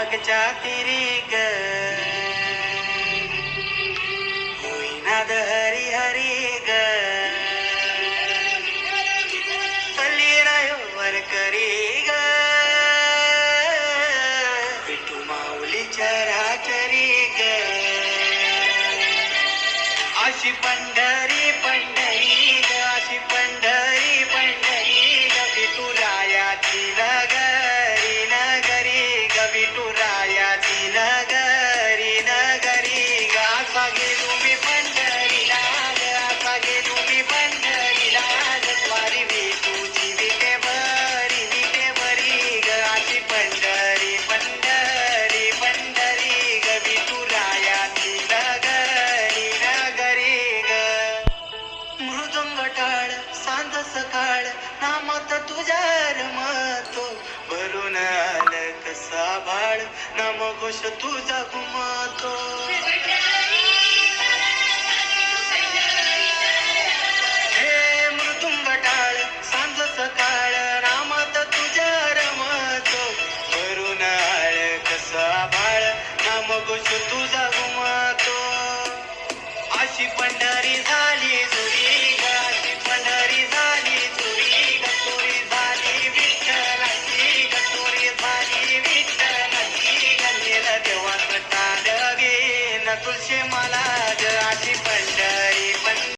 मागच्या तिरीग होईनाद हरी हरी ग पल्ली रायोवर करी ग विठू माऊली चराचरी ग अशी पंढरी पंढरी ग अशी पंढरी पंढरी ग विठुरायाची नगरी नगरी ग विठुरायाची नगरी नगरी ग असा गेलो मी पंढरीला ग असा गेलो मी पंढरीला ग स्वारी विठूची विटे बरी ग अशी पंढरी पंढरी पंढरी ग विठुरायाची नगरी नगरी ग मृदुंग टाळ सांज सकाळ नामात तुझ्या रमतो भरून आलं कसा भाळ नामघोष तुझा घुमतो हे मृदुंग टाळ सांज सकाळ नामात तुझ्या रमतो भरून आलं कसा भाळ नामघोष तुझा घुमतो अशी पंढरी झाली जुरी ग अशी पंढरी झाली जुरी ग चोरी झाली विठ्ठलाची ग चोरी झाली विठ्ठलाची ग नेलं देवाचं टाळ गे न तुळशी मला